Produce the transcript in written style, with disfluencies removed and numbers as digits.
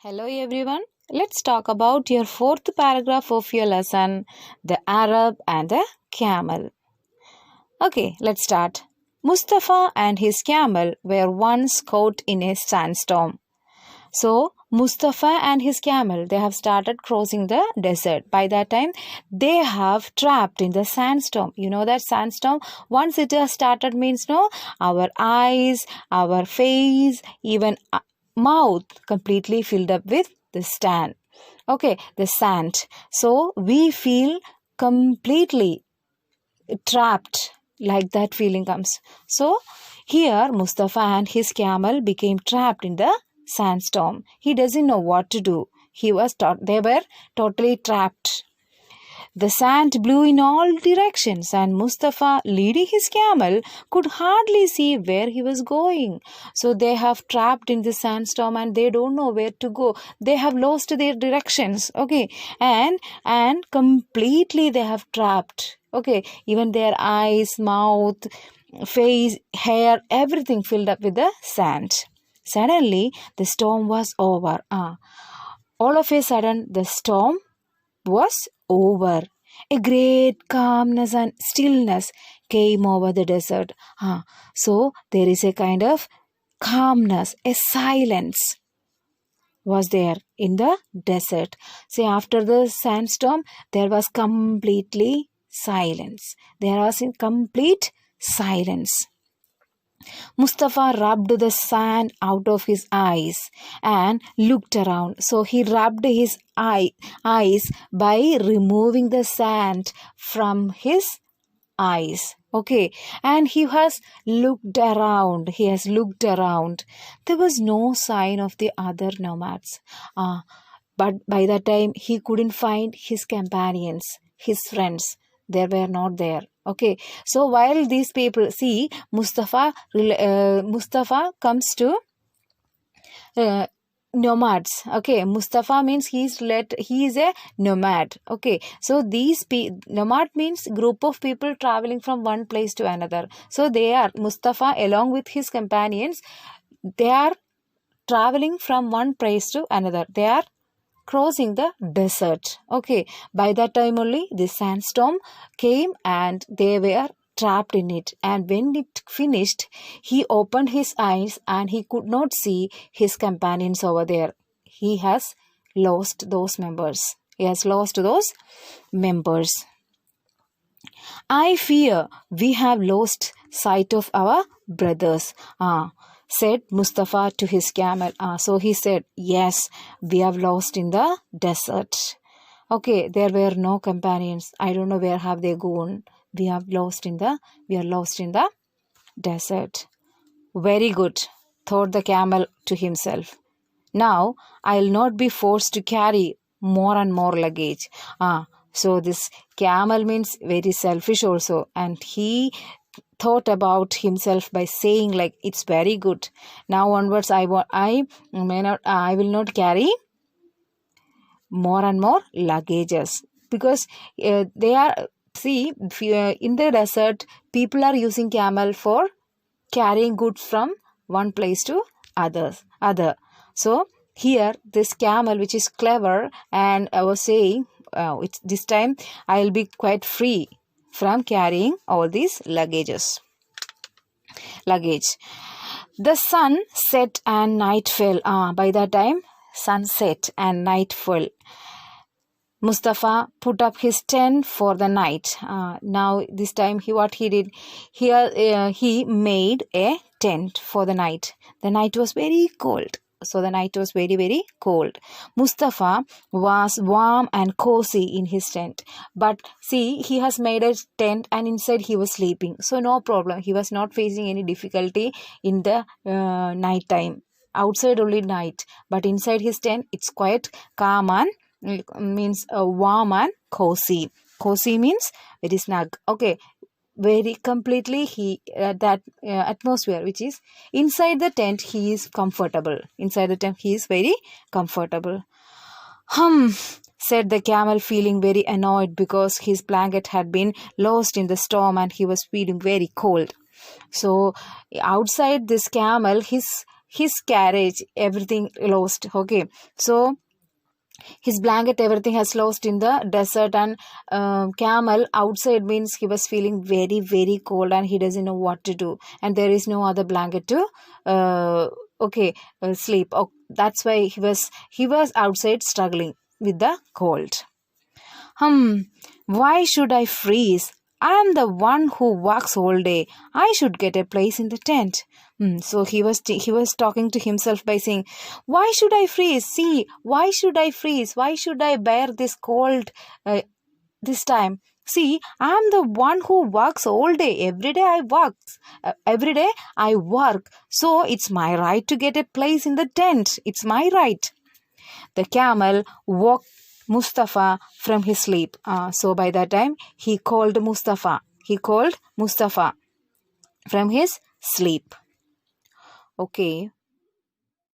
Hello everyone. Let's talk about your fourth paragraph of your lesson, the Arab and the camel. Okay, let's start. Mustafa and his camel were once caught in a sandstorm. So, Mustafa and his camel, they have started crossing the desert. By that time, they have trapped in the sandstorm. You know that sandstorm, once it has started means no, our eyes, our face, even mouth completely filled up with the the sand. So we feel completely trapped, like that feeling comes. So here Mustafa and his camel became trapped in the sandstorm. He doesn't know what to do. They were totally trapped. The sand blew in all directions, and Mustafa, leading his camel, could hardly see where he was going. So they have trapped in the sandstorm and they don't know where to go. They have lost their directions. Okay, and completely they have trapped. Okay, even their eyes, mouth, face, hair, everything filled up with the sand. Suddenly, the storm was over. All of a sudden, the storm was over. A great calmness and stillness came over the desert. So there is a kind of calmness, a silence was there in the desert. See, after the sandstorm, there was completely silence. There was in complete silence. Mustafa rubbed the sand out of his eyes and looked around. So he rubbed his eyes by removing the sand from his eyes. Okay, and he has looked around. There was no sign of the other nomads. But by that time, he couldn't find his companions, his friends. They were not there. Okay, so while these people see Mustafa comes to nomads. Okay, Mustafa means he is a nomad. Okay, so nomad means group of people traveling from one place to another. So they are Mustafa along with his companions. They are traveling from one place to another. They are crossing the desert. Okay, by that time only the sandstorm came and they were trapped in it. And when it finished, he opened his eyes and he could not see his companions over there. He has lost those members. I fear we have lost sight of our brothers, said Mustafa to his camel. So he said, yes, we have lost in the desert. Okay, there were no companions. I don't know where have they gone. We are lost in the desert. Very good, thought the camel to himself. Now I'll not be forced to carry more and more luggage. So this camel means very selfish also, and he thought about himself by saying like, it's very good. Now onwards I will not carry more and more luggages, because they are in the desert people are using camel for carrying goods from one place to other. So here this camel, which is clever, and I was saying this time I will be quite free from carrying all these luggage. The sun set and night fell. By that time, sun set and night fell. Mustafa put up his tent for the night. Now this time he did here, he made a tent for the night. The night was very cold. So the night was very, very cold. Mustafa was warm and cozy in his tent. But see, he has made a tent and inside he was sleeping. So no problem. He was not facing any difficulty in the night time. Outside only night. But inside his tent, it's quite calm and means warm and cozy. Cozy means very snug. Okay, very completely that atmosphere which is inside the tent, he is comfortable. Inside the tent he is very comfortable. Said the camel, feeling very annoyed because his blanket had been lost in the storm and he was feeling very cold. So outside this camel, his his carriage, everything lost. Okay, so his blanket, everything has lost in the desert, and Camel outside means he was feeling very very cold and he doesn't know what to do, and there is no other blanket to sleep. Oh, that's why he was outside struggling with the cold. Why should I freeze? I am the one who works all day. I should get a place in the tent. So he was talking to himself by saying, "Why should I freeze? See, why should I freeze? Why should I bear this cold this time? See, I am the one who works all day. Every day I work. Every day I work. So it's my right to get a place in the tent. It's my right." The camel woke Mustafa from his sleep. So by that time, he called Mustafa. He called Mustafa from his sleep. Okay.